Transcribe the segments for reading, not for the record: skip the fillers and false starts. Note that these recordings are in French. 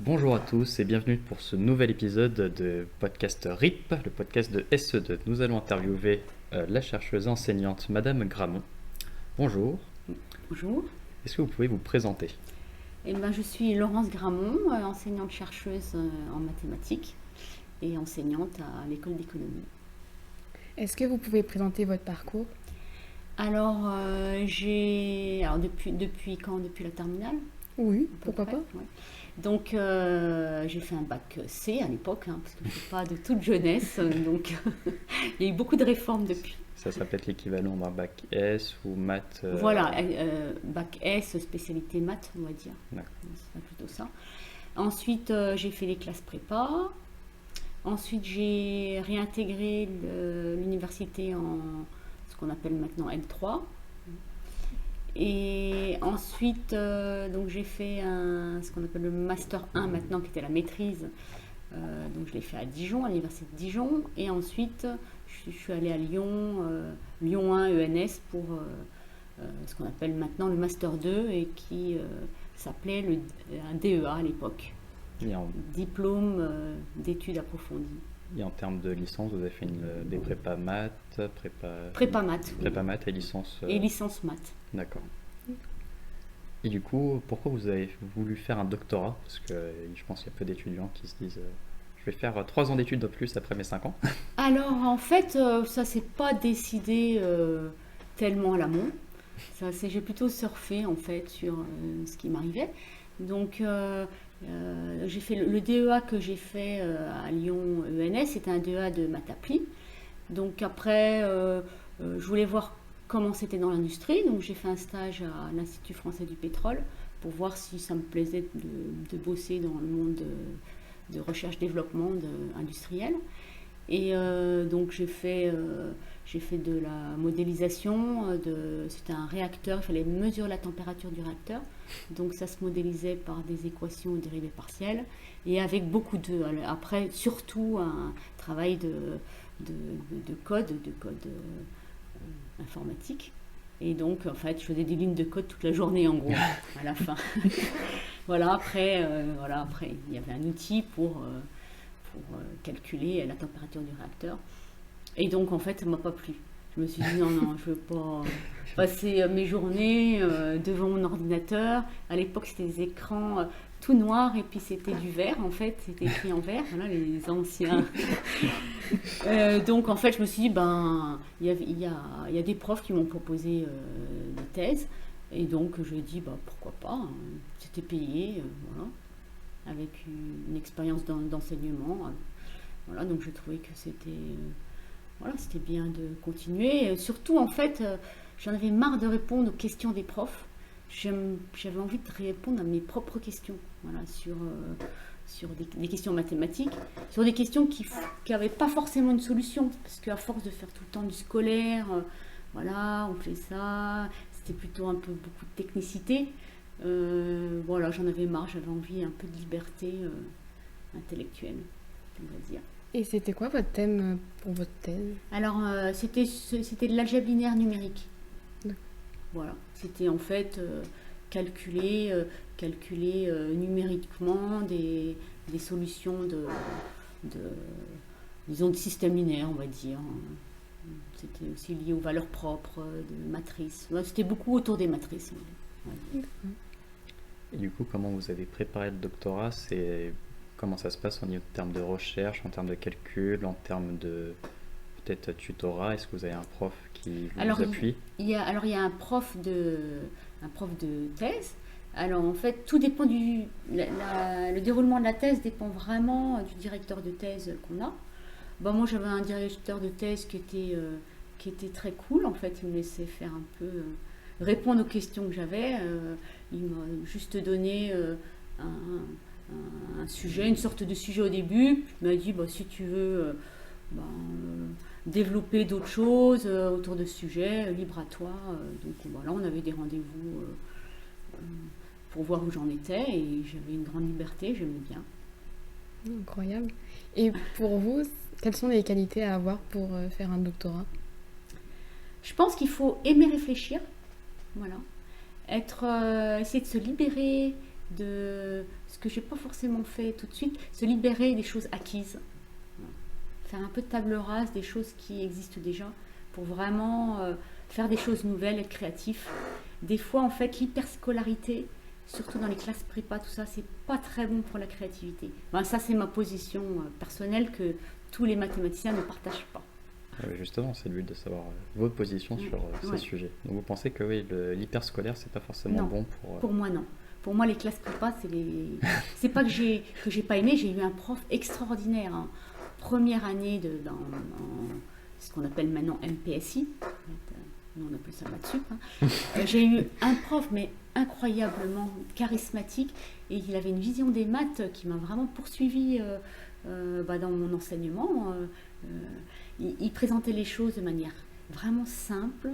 Bonjour à tous et bienvenue pour ce nouvel épisode de podcast RIP, le podcast de SE2. Nous allons interviewer la chercheuse enseignante Madame Gramont. Bonjour, Bonjour. est-ce que vous pouvez vous présenter? Je suis Laurence Gramont, enseignante-chercheuse en mathématiques et enseignante à l'école d'économie. Est-ce que vous pouvez présenter votre parcours? Depuis quand? Depuis la terminale? Oui, À peu pourquoi près, pas? ouais. Donc j'ai fait un bac C à l'époque, parce que je ne suis pas de toute jeunesse, donc il y a eu beaucoup de réformes depuis. Ça serait peut-être l'équivalent d'un bac S ou maths. Voilà, bac S, spécialité maths, on va dire. D'accord. C'est plutôt ça. Ensuite, j'ai fait les classes prépa. Ensuite, j'ai réintégré l'université en ce qu'on appelle maintenant L3. Et ensuite, donc j'ai fait ce qu'on appelle le Master 1 maintenant, qui était la maîtrise. Donc je l'ai fait à Dijon, à l'université de Dijon. Et ensuite, je suis allée à Lyon, Lyon 1 ENS pour ce qu'on appelle maintenant le Master 2 et qui s'appelait un DEA à l'époque. Diplôme d'études approfondies. Et en termes de licence, vous avez fait des prépa maths, Prépa maths. prépa maths et licence. Et licence maths. D'accord. Et du coup, pourquoi vous avez voulu faire un doctorat? Parce que je pense qu'il y a peu d'étudiants qui se disent je vais faire 3 ans d'études de plus après mes 5 ans. Alors en fait, ça s'est pas décidé tellement à l'amont. J'ai plutôt surfé en fait sur ce qui m'arrivait. Donc j'ai fait le DEA que j'ai fait à Lyon ENS, c'était un DEA de maths appli. Donc après, je voulais voir comment c'était dans l'industrie. Donc j'ai fait un stage à l'Institut français du pétrole pour voir si ça me plaisait de bosser dans le monde de recherche-développement industriel. Et donc j'ai fait de la modélisation, c'était un réacteur, il fallait mesurer la température du réacteur. Donc ça se modélisait par des équations dérivées partielles et avec beaucoup après surtout un travail de code informatique. Et donc en fait je faisais des lignes de code toute la journée en gros à la fin. Après il y avait un outil pour calculer la température du réacteur. Et donc, en fait, ça ne m'a pas plu. Je me suis dit, non, je ne veux pas passer mes journées devant mon ordinateur. À l'époque, c'était des écrans tout noirs et puis c'était du vert, en fait. C'était écrit en vert, voilà, les anciens. Donc, en fait, je me suis dit, il y a des profs qui m'ont proposé des thèses. Et donc, je lui ai dit, pourquoi pas, hein. C'était payé, voilà, avec une expérience d'enseignement. Voilà, donc j'ai trouvé que c'était bien de continuer. Surtout, en fait, j'en avais marre de répondre aux questions des profs. J'avais envie de répondre à mes propres questions, voilà, sur des questions mathématiques, sur des questions qui n'avaient pas forcément une solution, parce qu'à force de faire tout le temps du scolaire, voilà, on fait ça, c'était plutôt un peu beaucoup de technicité. J'en avais marre, j'avais envie un peu de liberté intellectuelle, on va dire. Et c'était quoi votre thème pour votre thèse? Alors, c'était de l'algèbre linéaire numérique. D'accord. Voilà, c'était en fait calculer numériquement des solutions disons, de système linéaire, on va dire. C'était aussi lié aux valeurs propres de matrices. C'était beaucoup autour des matrices. Ouais. Et du coup, comment vous avez préparé le doctorat? Comment ça se passe en termes de recherche, en termes de calcul, en termes de peut-être tutorat? Est-ce que vous avez un prof qui vous appuie? Il y a un prof de thèse. Alors en fait, tout dépend le déroulement de la thèse dépend vraiment du directeur de thèse qu'on a. Moi, j'avais un directeur de thèse qui était très cool. En fait, il me laissait faire un peu répondre aux questions que j'avais. Il m'a juste donné un sujet, une sorte de sujet au début. Il m'a dit, si tu veux développer d'autres choses autour de ce sujet, libre à toi. Donc voilà, on avait des rendez-vous pour voir où j'en étais et j'avais une grande liberté, j'aimais bien. Incroyable. Et pour vous, quelles sont les qualités à avoir pour faire un doctorat? Je pense qu'il faut aimer réfléchir, voilà. Essayer de se libérer de ce que j'ai pas forcément fait tout de suite, se libérer des choses acquises. Faire un peu de table rase des choses qui existent déjà pour vraiment faire des choses nouvelles, être créatif. Des fois, en fait, l'hyperscolarité, surtout dans les classes prépa, tout ça, c'est pas très bon pour la créativité. Ben, ça, c'est ma position personnelle que tous les mathématiciens ne partagent pas. Justement, c'est le but de savoir votre position sur ces sujets. Donc vous pensez que oui, l'hyperscolaire, c'est pas forcément bon pour... Pour moi, non. Pour moi, les classes prépa, c'est pas que j'ai pas aimé, j'ai eu un prof extraordinaire. Hein. Première année dans ce qu'on appelle maintenant MPSI, nous on appelle ça maths-sup. Hein. J'ai eu un prof, mais incroyablement charismatique, et il avait une vision des maths qui m'a vraiment poursuivi dans mon enseignement. Il présentait les choses de manière vraiment simple,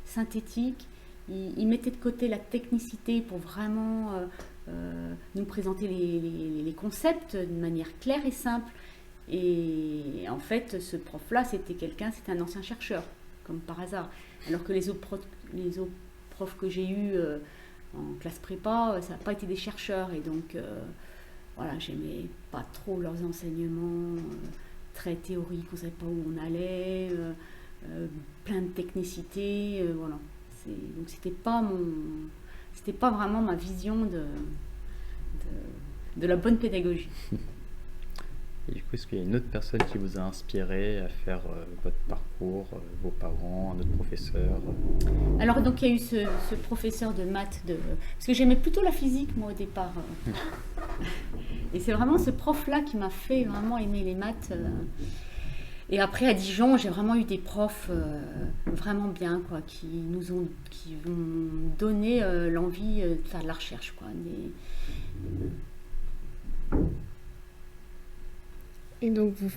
synthétique. Il mettait de côté la technicité pour vraiment nous présenter les concepts d'une manière claire et simple. Et en fait, ce prof-là, c'était un ancien chercheur, comme par hasard. Alors que les autres profs que j'ai eus en classe prépa, ça n'a pas été des chercheurs. Et donc, voilà, j'aimais pas trop leurs enseignements, très théoriques, on ne savait pas où on allait, plein de technicité, voilà. Donc c'était pas vraiment ma vision de la bonne pédagogie. Et du coup, est-ce qu'il y a une autre personne qui vous a inspiré à faire votre parcours, vos parents, un autre professeur Alors donc il y a eu ce professeur de maths, parce que j'aimais plutôt la physique moi au départ. Et c'est vraiment ce prof-là qui m'a fait vraiment aimer les maths. Et après à Dijon, j'ai vraiment eu des profs vraiment bien, quoi, qui m'ont donné l'envie de faire de la recherche, quoi. Et donc, vous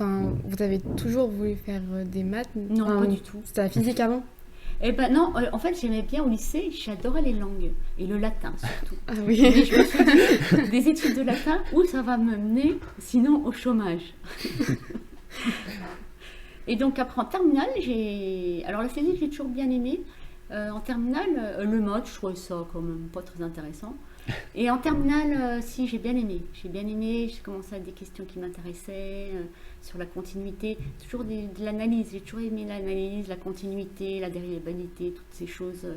avez toujours voulu faire des maths? Non, pas du tout. C'était la physique avant? Eh ben non, en fait j'aimais bien au lycée, j'adorais les langues, et le latin surtout. Ah oui. Et je me suis dit, des études de latin, où ça va me mener, sinon au chômage. Et donc après en terminale, alors la physique j'ai toujours bien aimé. En terminale, le maths, je trouvais ça quand même pas très intéressant. Et en terminale, si, j'ai bien aimé. J'ai commencé à des questions qui m'intéressaient, sur la continuité, toujours de l'analyse. J'ai toujours aimé l'analyse, la continuité, la dérivabilité, toutes ces choses.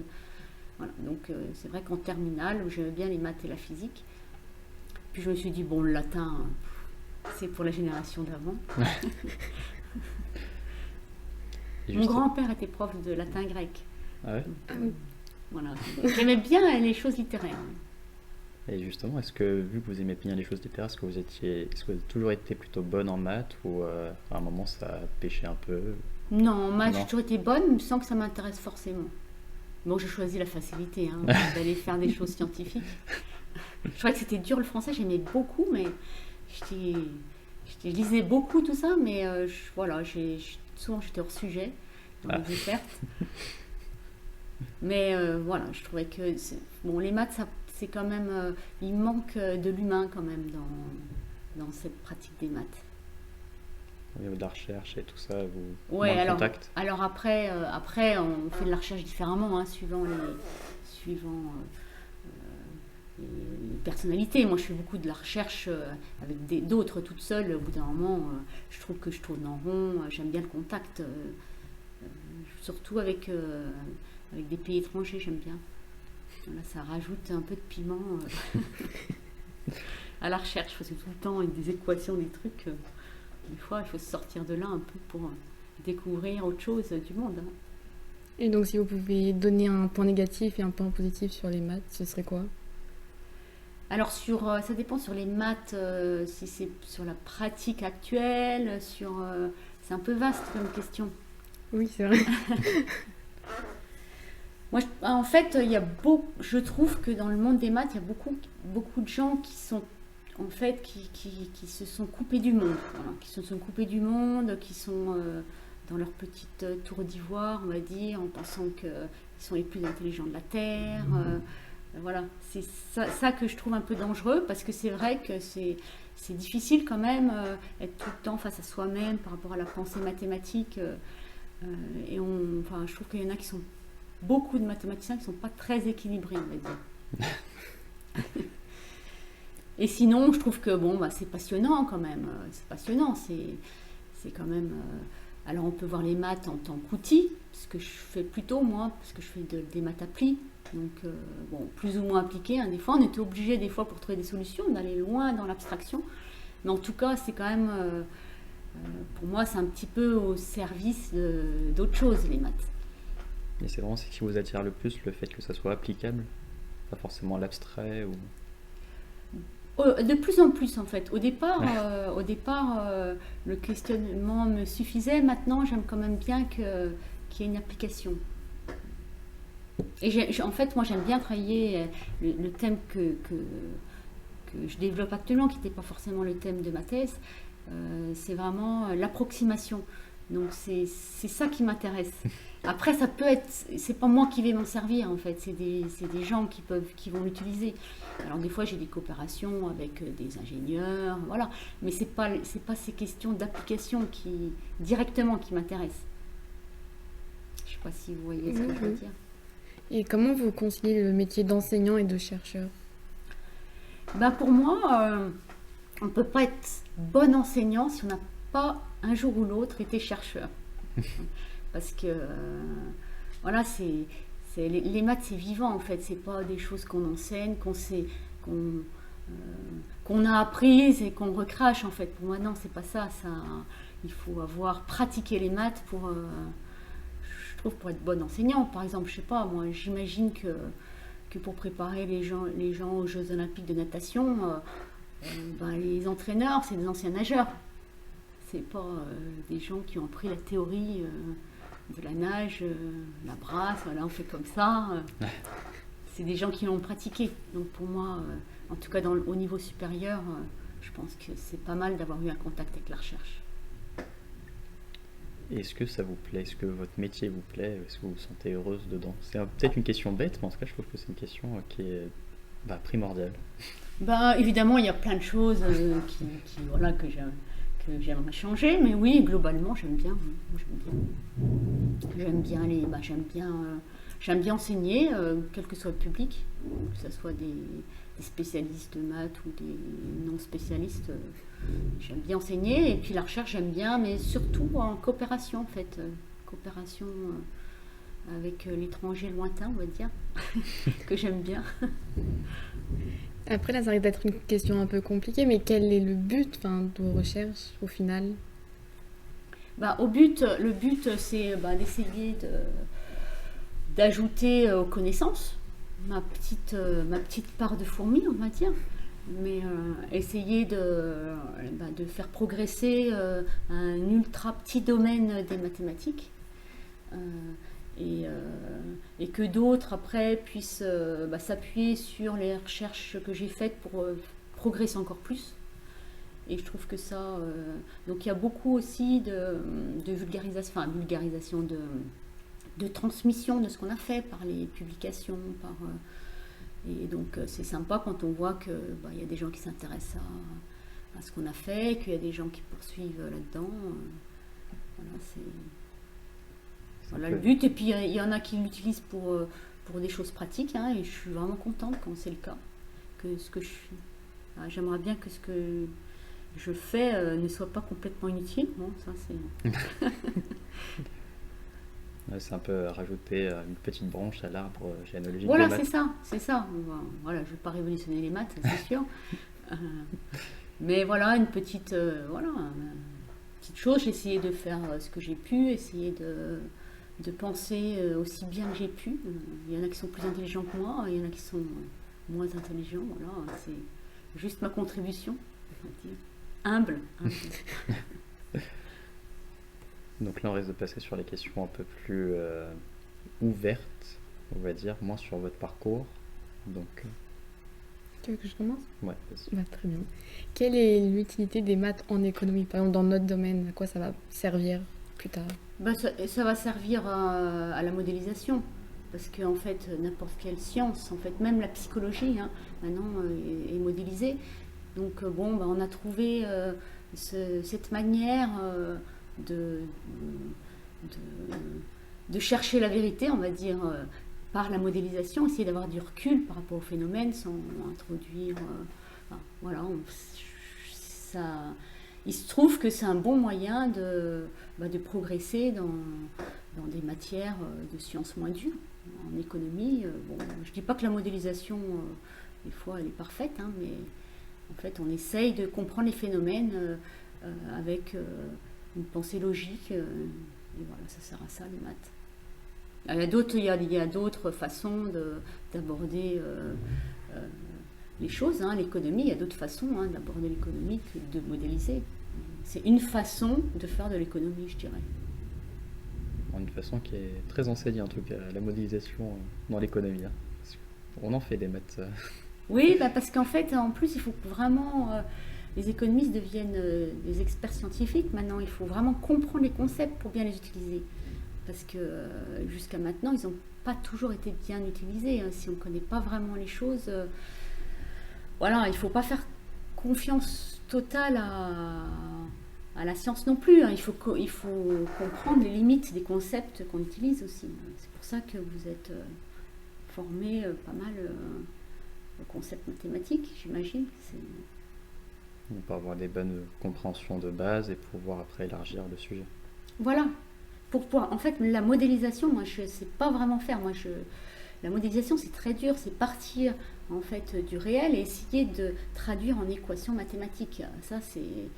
Voilà. Donc c'est vrai qu'en terminale, j'aimais bien les maths et la physique. Puis je me suis dit, bon, le latin, c'est pour la génération d'avant. Mon grand-père était prof de latin grec. Ah ouais? Voilà. J'aimais bien les choses littéraires. Et justement, est-ce que, vu que vous aimez bien les choses littéraires, est-ce que vous avez toujours été plutôt bonne en maths ou à un moment ça a pêché un peu? Non, en maths, j'ai toujours été bonne sans que ça m'intéresse forcément. Bon, j'ai choisi la facilité, d'aller faire des choses scientifiques. Je crois que c'était dur le français, j'aimais beaucoup, mais je lisais beaucoup tout ça, mais voilà, souvent j'étais hors sujet dans les désertes. Mais voilà, je trouvais que les maths, c'est quand même, il manque de l'humain quand même dans cette pratique des maths. Au niveau de la recherche et tout ça, vous contact. Alors après, on fait de la recherche différemment, suivant les personnalités. Moi, je fais beaucoup de la recherche avec d'autres toute seule. Au bout d'un moment, je trouve que je tourne en rond. J'aime bien le contact, surtout avec des pays étrangers, j'aime bien. Là, ça rajoute un peu de piment à la recherche, parce que tout le temps, avec des équations, des trucs, des fois, il faut sortir de là un peu pour découvrir autre chose du monde. Et donc, si vous pouvez donner un point négatif et un point positif sur les maths, ce serait quoi? Alors, ça dépend sur les maths, si c'est sur la pratique actuelle, c'est un peu vaste comme question. Oui, c'est vrai. Moi, en fait, je trouve que dans le monde des maths, il y a beaucoup de gens qui sont, en fait, qui se sont coupés du monde, voilà, qui se sont coupés du monde, qui sont dans leur petite tour d'ivoire, on va dire, en pensant qu'ils sont les plus intelligents de la Terre. Voilà, c'est ça que je trouve un peu dangereux, parce que c'est vrai que c'est difficile quand même être tout le temps face à soi-même par rapport à la pensée mathématique. Et je trouve qu'il y en a qui sont beaucoup de mathématiciens qui ne sont pas très équilibrés, on va dire. Et sinon, je trouve que bon, c'est passionnant quand même. C'est passionnant. C'est quand même. Alors, on peut voir les maths en tant qu'outil, ce que je fais plutôt moi, parce que je fais des maths applis. Donc, bon, plus ou moins appliquées. Hein. Des fois, on était obligé, des fois, pour trouver des solutions, d'aller loin dans l'abstraction. Mais en tout cas, c'est quand même. Pour moi, c'est un petit peu au service d'autres choses, les maths. Et c'est vraiment ce qui vous attire le plus, le fait que ça soit applicable, pas forcément l'abstrait ou... De plus en plus en fait. Au départ, le questionnement me suffisait. Maintenant, j'aime quand même bien qu'il y ait une application. Et en fait, moi, j'aime bien travailler le thème que je développe actuellement, qui n'était pas forcément le thème de ma thèse. C'est vraiment l'approximation. Donc c'est ça qui m'intéresse. Après, ça peut être, c'est pas moi qui vais m'en servir en fait, c'est des gens qui vont l'utiliser. Alors des fois j'ai des coopérations avec des ingénieurs, voilà, mais c'est pas ces questions d'application directement qui m'intéressent. Je sais pas si vous voyez ce que je veux dire. Et comment vous conciliez le métier d'enseignant et de chercheur? Pour moi, on ne peut pas être bon enseignant si on n'a pas un jour ou l'autre été chercheur. Parce que voilà, les maths c'est vivant en fait, c'est pas des choses qu'on enseigne, qu'on a apprises et qu'on recrache en fait. Pour moi non, c'est pas ça. Il faut avoir pratiqué les maths je trouve, pour être bon enseignant. Par exemple, je sais pas, moi j'imagine que pour préparer les gens aux Jeux Olympiques de natation, les entraîneurs c'est des anciens nageurs. C'est pas des gens qui ont appris la théorie de la nage, la brasse, voilà, on fait comme ça. C'est des gens qui l'ont pratiqué. Donc pour moi, en tout cas au niveau supérieur, je pense que c'est pas mal d'avoir eu un contact avec la recherche. Est-ce que ça vous plaît? Est-ce que votre métier vous plaît? Est-ce que vous vous sentez heureuse dedans? C'est peut-être une question bête, mais en tout cas, je trouve que c'est une question qui est primordiale. Évidemment, il y a plein de choses que j'aimerais changer, mais oui, globalement, j'aime bien. J'aime bien enseigner, quel que soit le public, que ce soit des spécialistes de maths ou des non spécialistes. J'aime bien enseigner, et puis la recherche, j'aime bien, mais surtout en coopération, en fait. Coopération avec l'étranger lointain, on va dire, que j'aime bien. Après, là, ça risque d'être une question un peu compliquée, mais quel est le but de vos recherches au final? Le but, c'est d'essayer d'ajouter aux connaissances ma petite part de fourmi, on va dire, mais essayer de faire progresser un ultra petit domaine des mathématiques. Et que d'autres après puissent s'appuyer sur les recherches que j'ai faites pour progresser encore plus. Et je trouve que ça... donc il y a beaucoup aussi de vulgarisation, de transmission de ce qu'on a fait par les publications. Et donc c'est sympa quand on voit qu'il y a des gens qui s'intéressent à ce qu'on a fait, qu'il y a des gens qui poursuivent là-dedans. Voilà le but, et puis il y en a qui l'utilisent pour des choses pratiques, hein, et je suis vraiment contente quand c'est le cas, que ce que je fais. J'aimerais bien que ce que je fais ne soit pas complètement inutile. Bon, ça c'est... C'est un peu rajouter une petite branche à l'arbre généalogique. Voilà, c'est ça. Voilà, je ne vais pas révolutionner les maths, c'est sûr. Mais voilà, une petite chose, j'ai essayé de faire ce que j'ai pu, essayer de penser aussi bien que j'ai pu. Il y en a qui sont plus intelligents que moi, il y en a qui sont moins intelligents. Voilà, c'est juste ma contribution, on va dire. Humble. Donc là, on risque de passer sur les questions un peu plus ouvertes, on va dire, moins sur votre parcours. Donc, tu veux que je commence? Ouais, vas-y. Très bien. Quelle est l'utilité des maths en économie? Par exemple, dans notre domaine, à quoi ça va servir plus tard? Ça va servir à la modélisation, parce qu'en fait, n'importe quelle science, en fait, même la psychologie, hein, maintenant, est modélisée. Donc, on a trouvé cette manière de chercher la vérité, on va dire, par la modélisation, essayer d'avoir du recul par rapport au phénomène sans introduire Enfin, voilà, il se trouve que c'est un bon moyen de progresser dans des matières de sciences moins dures. En économie, bon, je ne dis pas que la modélisation, des fois, elle est parfaite, hein, mais en fait, on essaye de comprendre les phénomènes avec une pensée logique. Et voilà, ça sert à ça, les maths. Alors, il y a d'autres façons d'aborder les choses. Hein. L'économie, il y a d'autres façons d'aborder l'économie que de modéliser. C'est une façon de faire de l'économie, je dirais. Une façon qui est très enseignée, en tout cas, la modélisation dans l'économie. Hein. On en fait des maths. Oui, parce qu'en fait, en plus, il faut vraiment... les économistes deviennent des experts scientifiques. Maintenant, il faut vraiment comprendre les concepts pour bien les utiliser. Parce que jusqu'à maintenant, ils n'ont pas toujours été bien utilisés. Hein. Si on ne connaît pas vraiment les choses, voilà, il ne faut pas faire confiance totale à la science non plus. Hein. Il faut comprendre les limites des concepts qu'on utilise aussi. C'est pour ça que vous êtes formés pas mal aux concepts mathématiques, j'imagine. On peut avoir des bonnes compréhensions de base et pouvoir après élargir le sujet. Voilà. En fait, la modélisation, moi, je ne sais pas vraiment faire. La modélisation, c'est très dur. C'est partir, en fait, du réel et essayer de traduire en équations mathématiques. Ça, c'est...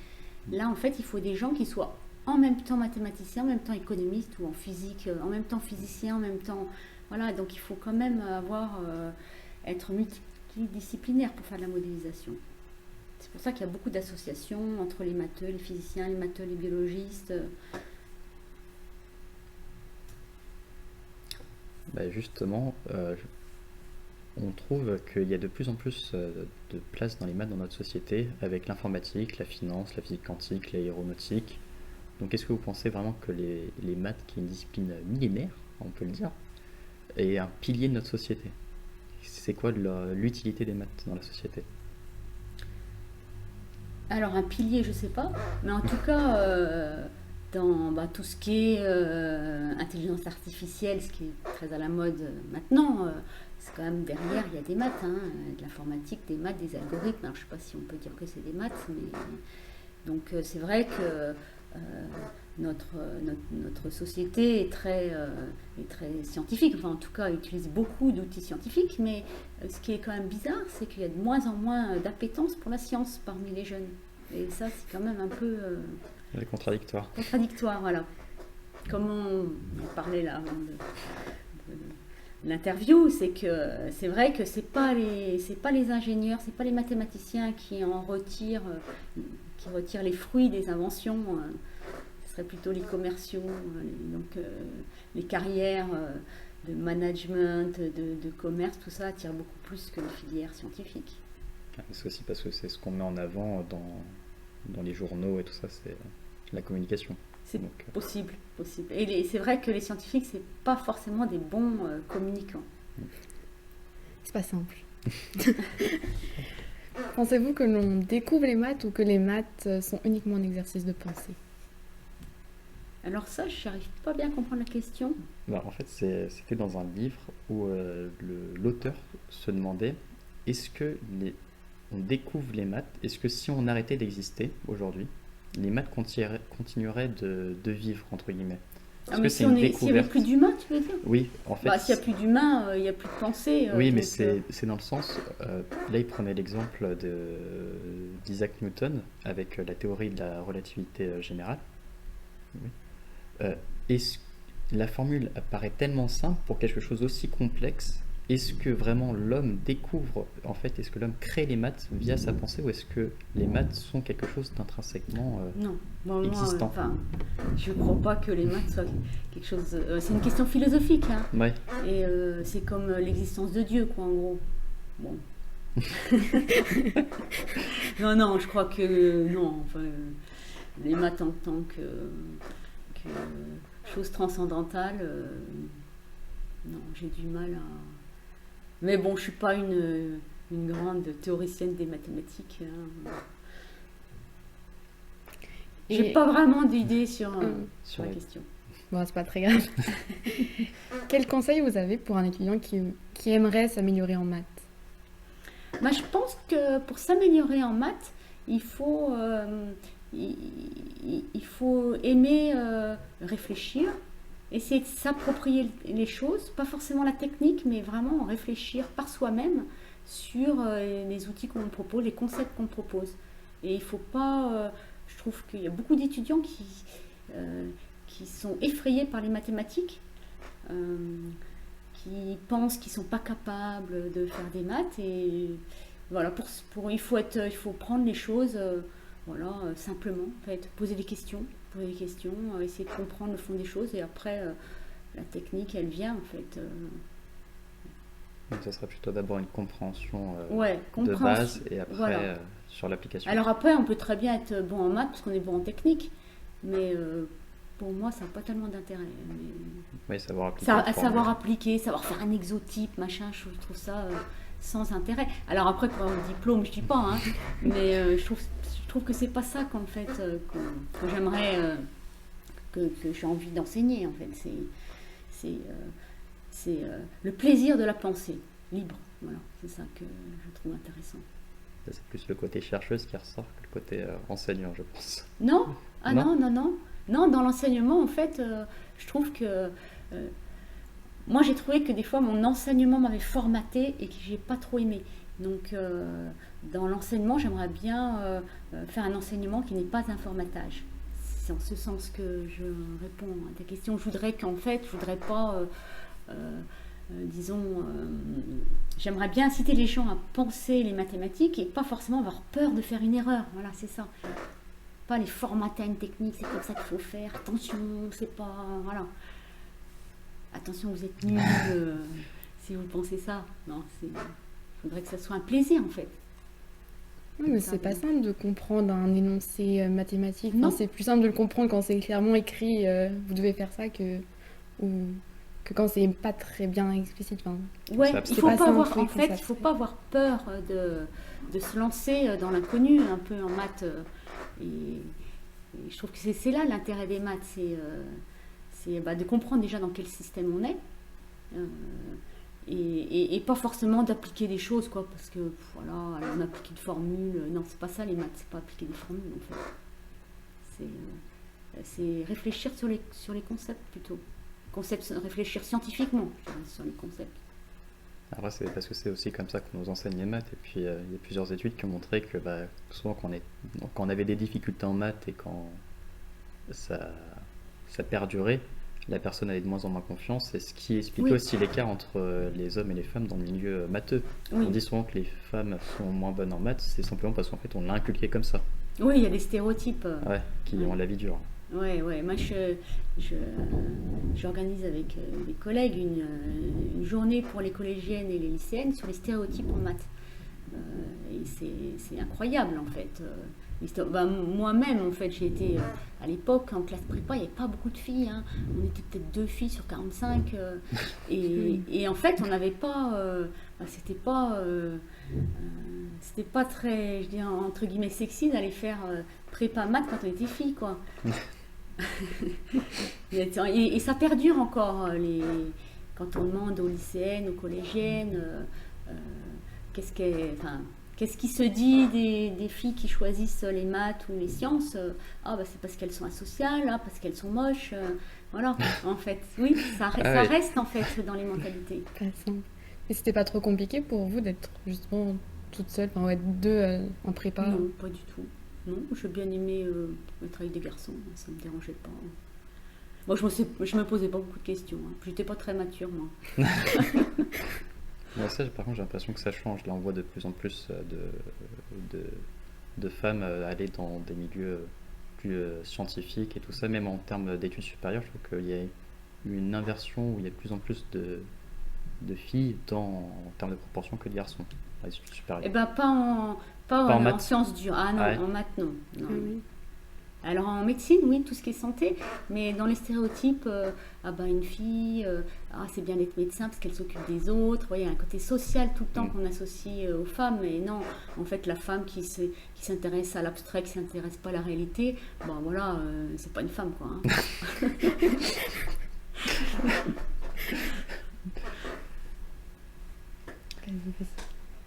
Là, en fait, il faut des gens qui soient en même temps mathématiciens, en même temps économistes ou en physique, en même temps physiciens, en même temps... Voilà, donc il faut quand même être multidisciplinaire pour faire de la modélisation. C'est pour ça qu'il y a beaucoup d'associations entre les matheux, les physiciens, les matheux, les biologistes. Justement, on trouve qu'il y a de plus en plus de place dans les maths dans notre société, avec l'informatique, la finance, la physique quantique, l'aéronautique. Donc est-ce que vous pensez vraiment que les maths, qui est une discipline millénaire, on peut le dire, est un pilier de notre société? C'est quoi l'utilité des maths dans la société? Alors un pilier, je ne sais pas, mais en tout cas, dans tout ce qui est intelligence artificielle, ce qui est très à la mode maintenant, c'est quand même derrière, il y a des maths, hein, de l'informatique, des maths, des algorithmes. Alors je ne sais pas si on peut dire que c'est des maths, mais donc c'est vrai que notre société est très scientifique, enfin en tout cas elle utilise beaucoup d'outils scientifiques, mais ce qui est quand même bizarre, c'est qu'il y a de moins en moins d'appétence pour la science parmi les jeunes. Et ça, c'est quand même un peu... contradictoire. Contradictoire, voilà. Comme on parlait là avant de l'interview, c'est que c'est vrai que c'est pas les ingénieurs, c'est pas les mathématiciens qui retirent les fruits des inventions. Ce serait plutôt les commerciaux, les carrières de management, de commerce, tout ça attire beaucoup plus que les filières scientifiques. C'est aussi parce que c'est ce qu'on met en avant dans les journaux et tout ça, c'est la communication. C'est possible. Et c'est vrai que les scientifiques, c'est pas forcément des bons communicants. C'est pas simple. Pensez-vous que l'on découvre les maths ou que les maths sont uniquement un exercice de pensée? Alors ça, je n'arrive pas bien à comprendre la question. En fait, c'était dans un livre où l'auteur se demandait, est-ce que on découvre les maths, est-ce que si on arrêtait d'exister aujourd'hui, les maths continueraient de vivre, entre guillemets? Mais s'il n'y avait plus d'humains, tu veux dire? Oui, en fait. S'il n'y a plus d'humains, il n'y a plus de pensée. Oui, mais c'est dans le sens... là, il prenait l'exemple d'Isaac Newton avec la théorie de la relativité générale. Oui. La formule apparaît tellement simple pour quelque chose d'aussi complexe. Est-ce que vraiment l'homme découvre, en fait, est-ce que l'homme crée les maths via sa pensée, ou est-ce que les maths sont quelque chose d'intrinsèquement existant? Je ne crois pas que les maths soient quelque chose... c'est une question philosophique. Hein. Ouais. Et c'est comme l'existence de Dieu, quoi, en gros. Bon. Non, je crois que... Non, enfin, les maths en tant que chose transcendantale... non, j'ai du mal à... Mais bon, je ne suis pas une grande théoricienne des mathématiques. Hein. J'ai pas vraiment d'idée sur la question. Bon, c'est pas très grave. Quel conseil vous avez pour un étudiant qui aimerait s'améliorer en maths? Je pense que pour s'améliorer en maths, il faut, il faut aimer réfléchir, essayer de s'approprier les choses, pas forcément la technique, mais vraiment réfléchir par soi-même sur les outils qu'on propose, les concepts qu'on propose. Et il faut pas, je trouve qu'il y a beaucoup d'étudiants qui sont effrayés par les mathématiques, qui pensent qu'ils ne sont pas capables de faire des maths. Et voilà, il faut prendre les choses voilà, simplement, en fait, poser des questions, essayer de comprendre le fond des choses, et après, la technique, elle vient, en fait. Donc ça sera plutôt d'abord une compréhension Ouais, de base, et après voilà. sur l'application. Alors après, on peut très bien être bon en maths, parce qu'on est bon en technique, mais pour moi, ça n'a pas tellement d'intérêt. Oui, savoir appliquer. Savoir appliquer, savoir faire un exotype, machin, je trouve ça sans intérêt. Alors après, pour avoir le diplôme, je dis pas, hein, mais je trouve que c'est pas ça qu'en fait que j'aimerais, que j'ai envie d'enseigner, en fait. C'est le plaisir de la pensée libre. Voilà, c'est ça que je trouve intéressant. C'est plus le côté chercheuse qui ressort que le côté enseignant, je pense. Non, non, dans l'enseignement, en fait, je trouve que moi, j'ai trouvé que des fois, mon enseignement m'avait formaté et que j'ai pas trop aimé. Donc, dans l'enseignement, j'aimerais bien faire un enseignement qui n'est pas un formatage. C'est en ce sens que je réponds à ta question. Je voudrais pas, disons, j'aimerais bien inciter les gens à penser les mathématiques et pas forcément avoir peur de faire une erreur. Voilà, c'est ça. Pas les formater à une technique, c'est comme ça qu'il faut faire. Attention, c'est pas... Voilà. Attention, vous êtes nuls si vous pensez ça. Non, il faudrait que ça soit un plaisir, en fait. Oui, mais c'est pas simple de comprendre un énoncé mathématique. Non. Enfin, c'est plus simple de le comprendre quand c'est clairement écrit, vous devez faire ça, que quand c'est pas très bien explicite. Enfin, ouais, il faut pas avoir, en fait, il faut pas avoir peur de se lancer dans l'inconnu, un peu en maths. Et je trouve que c'est là l'intérêt des maths, c'est de comprendre déjà dans quel système on est. Et pas forcément d'appliquer des choses, quoi, parce que voilà, on applique une formule. Non, c'est pas ça les maths, c'est pas appliquer des formules, en fait. C'est réfléchir sur les concepts plutôt. Réfléchir scientifiquement sur les concepts. Après, c'est parce que c'est aussi comme ça qu'on nous enseigne les maths. Et puis, il y a plusieurs études qui ont montré que souvent, quand on avait des difficultés en maths et quand ça perdurait, la personne avait de moins en moins confiance. Et ce qui explique aussi l'écart entre les hommes et les femmes dans le milieu matheux. Oui. On dit souvent que les femmes sont moins bonnes en maths, c'est simplement parce qu'en fait, on l'a inculqué comme ça. Oui, il y a des stéréotypes. Qui ont la vie dure. Ouais. Moi, j'organise avec des collègues une journée pour les collégiennes et les lycéennes sur les stéréotypes en maths. Et c'est incroyable, en fait. Moi-même, en fait, j'ai été à l'époque en classe prépa, il n'y avait pas beaucoup de filles. Hein. On était peut-être 2 filles sur 45. Et en fait, on n'avait pas. C'était pas très, je dirais, entre guillemets, sexy d'aller faire prépa maths quand on était filles, quoi. Et ça perdure encore. Quand on demande aux lycéennes, aux collégiennes, qu'est-ce qui se dit des filles qui choisissent les maths ou les sciences? C'est parce qu'elles sont asociales, parce qu'elles sont moches. Voilà, en fait. Oui, ça reste en fait dans les mentalités. Mais c'était pas trop compliqué pour vous d'être justement toute seule, être deux en prépa? Non, pas du tout. Non, j'ai bien aimé être avec des garçons, ça me dérangeait pas. Moi, je me posais pas beaucoup de questions. Hein. J'étais pas très mature, moi. Ça, par contre, j'ai l'impression que ça change. Là, on voit de plus en plus de femmes aller dans des milieux plus scientifiques et tout ça, même en termes d'études supérieures. Je trouve qu'il y a une inversion où il y a de plus en plus de filles en termes de proportion que de garçons dans les études supérieures. Eh ben, pas en sciences dures. Ah non, en maths, non. Oui. Alors en médecine, oui, tout ce qui est santé, mais dans les stéréotypes, une fille, c'est bien d'être médecin parce qu'elle s'occupe des autres. Il y a un côté social tout le temps qu'on associe aux femmes, mais non, en fait, la femme qui s'intéresse à l'abstrait, qui s'intéresse pas à la réalité, c'est pas une femme, quoi. Hein.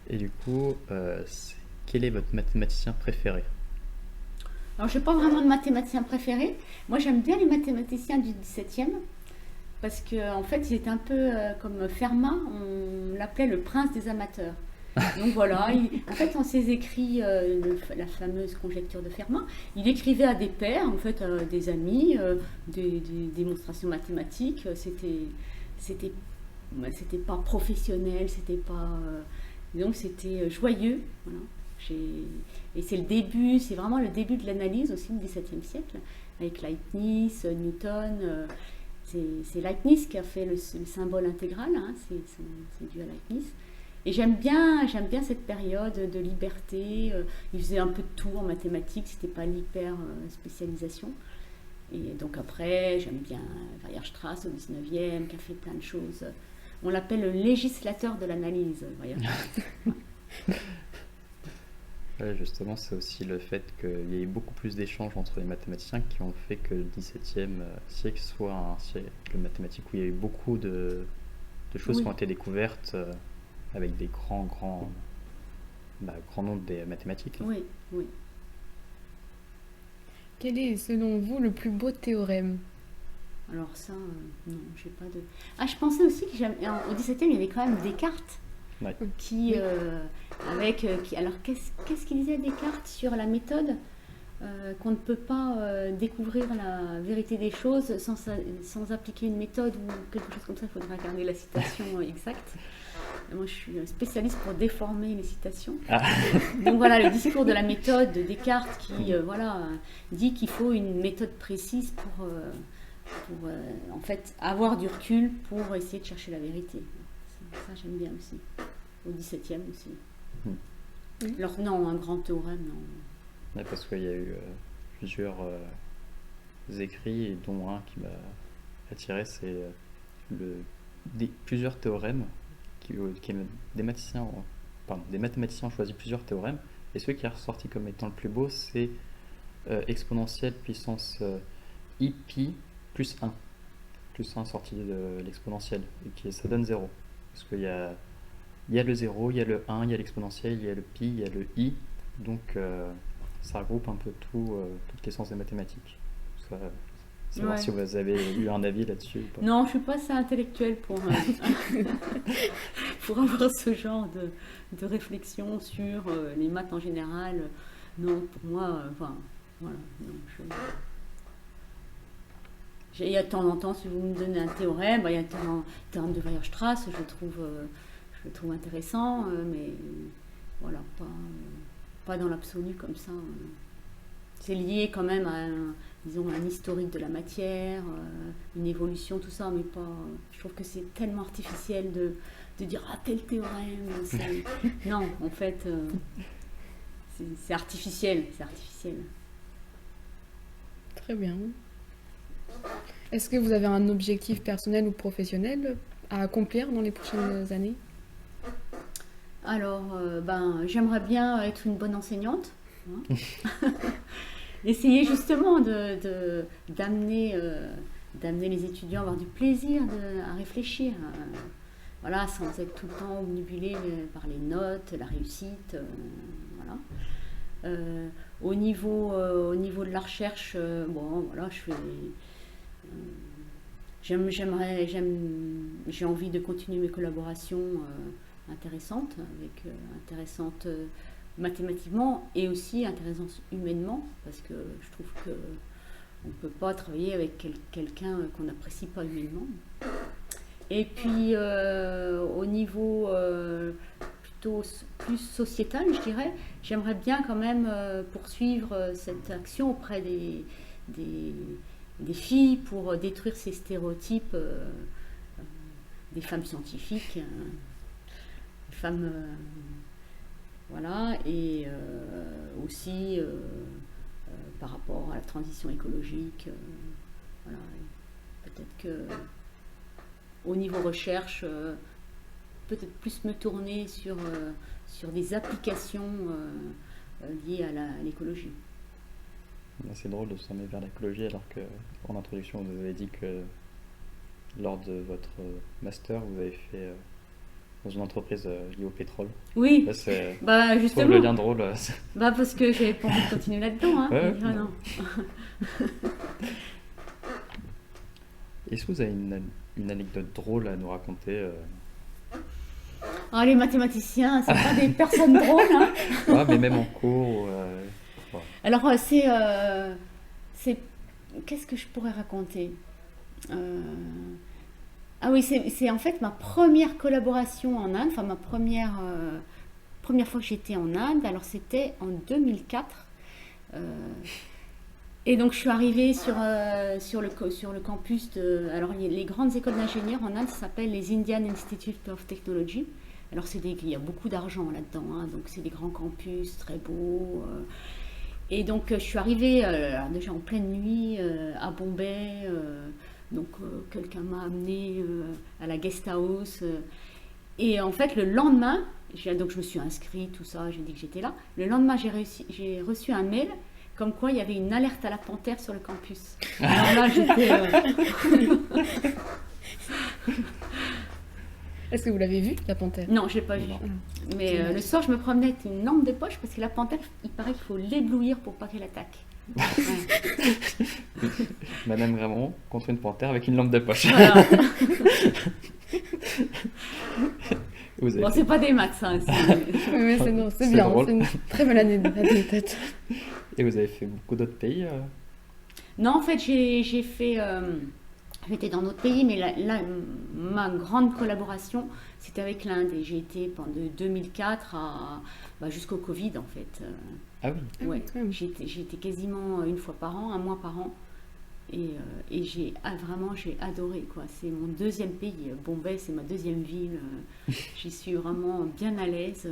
Et du coup, quel est votre mathématicien préféré? Alors, je n'ai pas vraiment de mathématicien préféré. Moi, j'aime bien les mathématiciens du 17e parce qu'en fait, il était un peu comme Fermat, on l'appelait le prince des amateurs. Donc voilà, en fait, dans ses écrits, la fameuse conjecture de Fermat, il écrivait à des pairs, en fait, à des amis, des démonstrations mathématiques. C'était, c'était pas professionnel, c'était pas. Donc c'était joyeux. Voilà. Et c'est le début, c'est vraiment le début de l'analyse aussi du XVIIe siècle, avec Leibniz, Newton. C'est Leibniz qui a fait le symbole intégral, hein, c'est dû à Leibniz. Et j'aime bien cette période de liberté. Il faisait un peu de tout en mathématiques, c'était pas l'hyper spécialisation. Et donc après, j'aime bien Weierstrass au 19e, qui a fait plein de choses. On l'appelle le législateur de l'analyse, Weierstrass. Ouais, justement, c'est aussi le fait qu'il y ait beaucoup plus d'échanges entre les mathématiciens qui ont fait que le XVIIe siècle soit un siècle mathématique où il y a eu beaucoup de choses qui ont Oui, été découvertes avec des grands nombres des mathématiques. oui, oui. Quel est, selon vous, le plus beau théorème? Alors ça, non, j'ai pas de. Ah, je pensais aussi au 17e, il y avait quand même Descartes Ouais. qui, Oui. alors qu'est-ce qu'il disait Descartes sur la méthode qu'on ne peut pas découvrir la vérité des choses sans appliquer une méthode ou quelque chose comme ça. Il faudrait regarder la citation exacte. Et moi, je suis spécialiste pour déformer les citations. Ah, Donc voilà, le discours de la méthode de Descartes qui dit qu'il faut une méthode précise pour en fait avoir du recul pour essayer de chercher la vérité. Ça j'aime bien aussi. Au 17e aussi. hmm. Alors non, un grand théorème, non. Ouais, parce qu'il y a eu plusieurs écrits, et dont un qui m'a attiré, c'est plusieurs théorèmes des des mathématiciens ont choisi plusieurs théorèmes, et celui qui est ressorti comme étant le plus beau, c'est exponentielle puissance i pi plus 1. Plus 1 sorti de l'exponentielle, et ça donne 0. Parce il y a le 0, il y a le 1, il y a l'exponentielle, il y a le pi, il y a le i, donc ça regroupe un peu toutes les sciences des mathématiques. Ça, savoir Ouais. si vous avez eu un avis là-dessus ou pas. Non, je suis pas assez intellectuelle pour avoir ce genre de réflexion sur les maths en général. Non, pour moi, enfin, voilà. Non, il y a de temps en temps, si vous me donnez un théorème, il y a le théorème de Weierstrass, je le trouve intéressant, mais voilà, pas dans l'absolu comme ça. C'est lié quand même à disons, un historique de la matière, une évolution, tout ça, mais pas. Je trouve que c'est tellement artificiel de dire ah tel théorème. Non, en fait, c'est artificiel, c'est artificiel. Très bien. Est-ce que vous avez un objectif personnel ou professionnel à accomplir dans les prochaines années? Alors, j'aimerais bien être une bonne enseignante. Hein. Essayer justement d'amener les étudiants à avoir du plaisir à réfléchir. Voilà, sans être tout le temps obnubilé par les notes, la réussite. Voilà. Au niveau de la recherche, bon, voilà, j'ai envie de continuer mes collaborations intéressantes, intéressantes mathématiquement et aussi intéressantes humainement, parce que je trouve que on ne peut pas travailler avec quelqu'un qu'on n'apprécie pas humainement. Et puis au niveau plutôt plus sociétal, je dirais, j'aimerais bien quand même poursuivre cette action auprès des filles pour détruire ces stéréotypes des femmes scientifiques, des femmes voilà, et aussi par rapport à la transition écologique, voilà, peut-être que au niveau recherche, peut-être plus me tourner sur des applications liées à l'écologie. C'est drôle de se tourner vers l'écologie alors que en introduction vous avez dit que lors de votre master vous avez fait dans une entreprise liée au pétrole. Oui, Là, c'est... bah Je trouve le justement, lien drôle. bah parce que j'avais pas envie de continuer là-dedans. Hein. Ouais, Ah, non. Est-ce que vous avez une anecdote drôle à nous raconter Ah, les mathématiciens, c'est pas des personnes drôles. Hein. ouais, mais même en cours ouais. Alors, c'est. Qu'est-ce que je pourrais raconter? Ah oui, c'est en fait ma première collaboration en Inde, enfin ma première fois que j'étais en Inde. Alors, c'était en 2004. Et donc, je suis arrivée sur le campus de. Alors, les grandes écoles d'ingénieurs en Inde, ça s'appelle les Indian Institute of Technology. Alors, il y a beaucoup d'argent là-dedans, hein, donc c'est des grands campus très beaux. Et donc, je suis arrivée déjà en pleine nuit à Bombay. Donc, quelqu'un m'a amenée à la guest house. Et en fait, le lendemain, donc je me suis inscrite, tout ça, j'ai dit que j'étais là. Le lendemain, j'ai reçu un mail comme quoi il y avait une alerte à la panthère sur le campus. Alors là, j'étais. Est-ce que vous l'avez vu, la panthère? Non, je l'ai pas vu. Non. Mais le soir, je me promenais avec une lampe de poche parce que la panthère, il paraît qu'il faut l'éblouir pour pas qu'elle attaque. Ouais. Madame Gramont contre une panthère avec une lampe de poche. Voilà. Vous avez Bon, fait- c'est pas des maths, hein, Oui, mais c'est non, c'est C'est bien, drôle. c'est une très bonne anecdote. Et vous avez fait beaucoup d'autres pays Non, en fait, j'ai fait. J'étais dans d'autres pays, mais ma grande collaboration, c'était avec l'Inde. Et j'ai été pendant de 2004 jusqu'au Covid, en fait. Ah oui. Ah oui, Ouais, quand même. j'étais quasiment une fois par an, un mois par an. Et vraiment, j'ai adoré, quoi. C'est mon deuxième pays. Bombay, c'est ma deuxième ville. J'y suis vraiment bien à l'aise.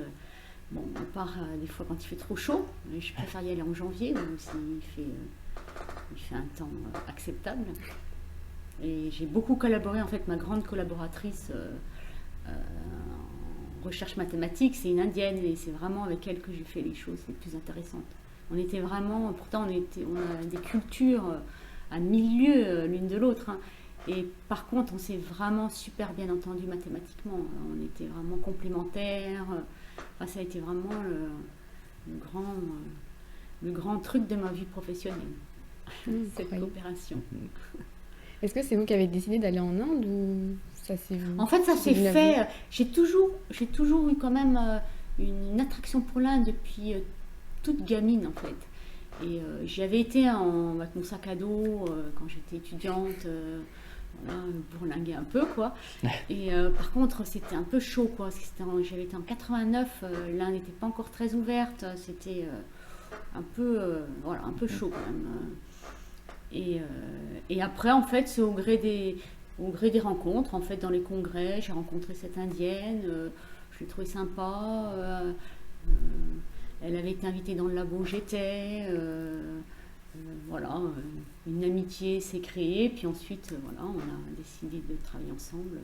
Bon, à part des fois quand il fait trop chaud, je préfère y aller en janvier, même s'il fait un temps acceptable. Et j'ai beaucoup collaboré, en fait, ma grande collaboratrice en recherche mathématique, c'est une indienne, et c'est vraiment avec elle que j'ai fait les choses les plus intéressantes. On était vraiment, pourtant on a des cultures à 1000 lieues l'une de l'autre, hein. Et par contre, on s'est vraiment super bien entendu mathématiquement. On était vraiment complémentaires. Enfin, ça a été vraiment le grand truc de ma vie professionnelle, cette Incroyable. coopération. Est-ce que c'est vous qui avez décidé d'aller en Inde ou ça s'est En fait, ça s'est vous l'avez- fait. J'ai toujours eu quand même une attraction pour l'Inde depuis toute gamine, en fait. Et j'y avais été avec mon sac à dos quand j'étais étudiante, voilà, bourlinguer un peu, quoi. Et par contre, c'était un peu chaud, quoi. Parce que j'avais été en 89, l'Inde n'était pas encore très ouverte, c'était un peu chaud quand même. Et après, en fait, c'est au gré des rencontres, en fait, dans les congrès, j'ai rencontré cette indienne, je l'ai trouvée sympa. Elle avait été invitée dans le labo où j'étais. Voilà, une amitié s'est créée, puis ensuite, voilà, on a décidé de travailler ensemble.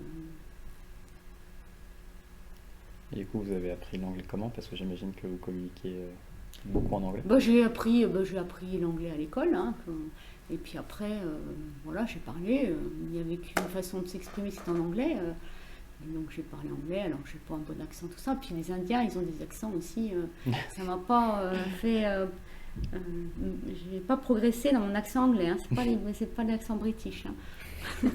Et du coup, vous avez appris l'anglais comment? Parce que j'imagine que vous communiquez beaucoup en anglais. J'ai appris l'anglais à l'école, hein, et puis après, voilà, j'ai parlé. Il n'y avait qu'une façon de s'exprimer, c'était en anglais. Donc j'ai parlé anglais, alors j'ai pas un bon accent, tout ça. Puis les Indiens, ils ont des accents aussi. Ça m'a pas fait. J'ai pas progressé dans mon accent anglais. Hein. C'est pas l'accent british. Hein.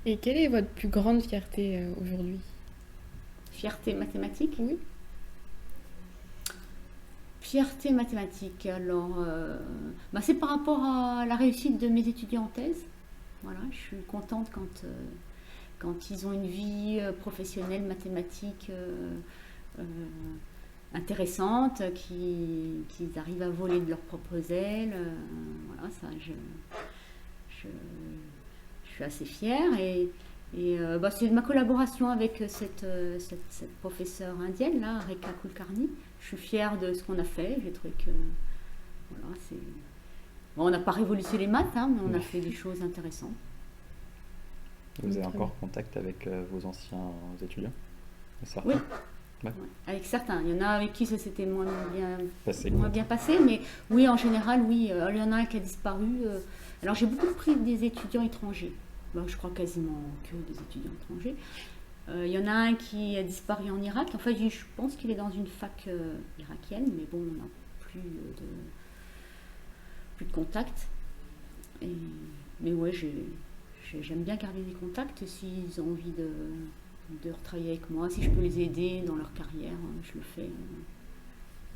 Et quelle est votre plus grande fierté aujourd'hui? Fierté mathématique. Oui. Fierté mathématique. Alors, c'est par rapport à la réussite de mes étudiants en thèse. Voilà, je suis contente quand ils ont une vie professionnelle, mathématique intéressante, qu'ils arrivent à voler de leurs propres ailes. Voilà, ça, je suis assez fière. Et c'est ma collaboration avec cette professeure indienne, là, Rekha Kulkarni. Je suis fière de ce qu'on a fait. J'ai trouvé que voilà, bon, on n'a pas révolutionné les maths, hein, mais on a fait des choses intéressantes. Vous avez Très encore contact avec vos anciens étudiants? Certains? Oui. Ouais. Ouais, avec certains. Il y en a avec qui ça s'était moins Passé. bien passé, mais oui, en général, oui. Il y en a un qui a disparu. Alors, j'ai beaucoup pris des étudiants étrangers. Je crois quasiment que des étudiants étrangers. Il y en a un qui a disparu en Irak. En fait, je pense qu'il est dans une fac irakienne, mais bon, on n'a plus de contact. Mais ouais, j'aime bien garder des contacts s'ils ont envie de retravailler avec moi. Si je peux les aider dans leur carrière, je le fais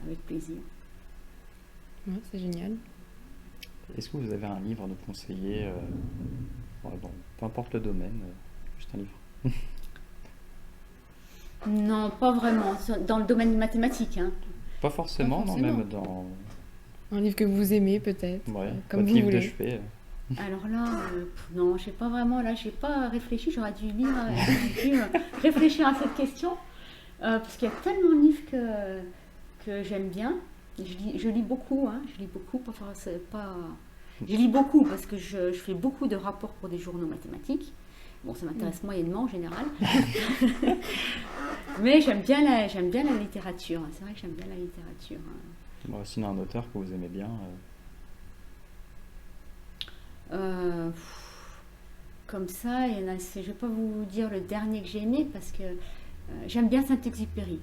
avec plaisir. Ouais, c'est génial. Est-ce que vous avez un livre à nous conseiller, bon, peu importe le domaine, juste un livre? Non, pas vraiment. Dans le domaine mathématique, hein. Pas forcément, Pas non, forcément. même dans Un livre que vous aimez peut-être, ouais, comme votre vous livre de voulez. chevet. Alors là, non, je sais pas vraiment. Là, j'ai pas réfléchi. J'aurais dû réfléchir à cette question. Parce qu'il y a tellement de livres que j'aime bien. Je lis beaucoup, hein. Je lis beaucoup. Je lis beaucoup parce que je fais beaucoup de rapports pour des journaux mathématiques. Bon, ça m'intéresse moyennement en général. Mais j'aime bien la littérature. C'est vrai que j'aime bien la littérature. Bon, sinon, un auteur que vous aimez bien. Comme ça, il y en a, je ne vais pas vous dire le dernier que j'ai aimé parce que j'aime bien Saint-Exupéry.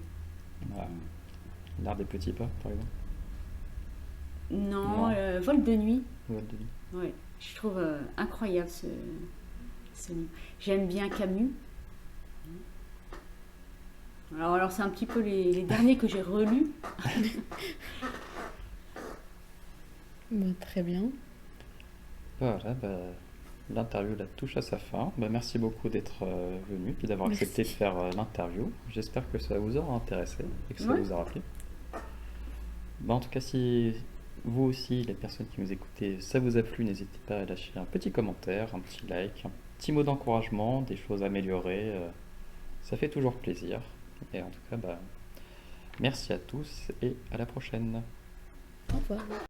L'art des petits pas, par exemple. Non, Non. Vol de nuit. Votre devis. Ouais, je trouve incroyable ce livre. J'aime bien Camus. Alors c'est un petit peu les derniers que j'ai relus. Très bien. Voilà, l'interview là touche à sa fin. Merci beaucoup d'être venu et d'avoir Merci. accepté de faire l'interview. J'espère que ça vous aura intéressé et que ça Ouais. vous aura plu. En tout cas, si vous aussi, les personnes qui nous écoutez, ça vous a plu, n'hésitez pas à lâcher un petit commentaire, un petit like, un petit mot d'encouragement, des choses à améliorer. Ça fait toujours plaisir. Et en tout cas, merci à tous et à la prochaine. Au revoir.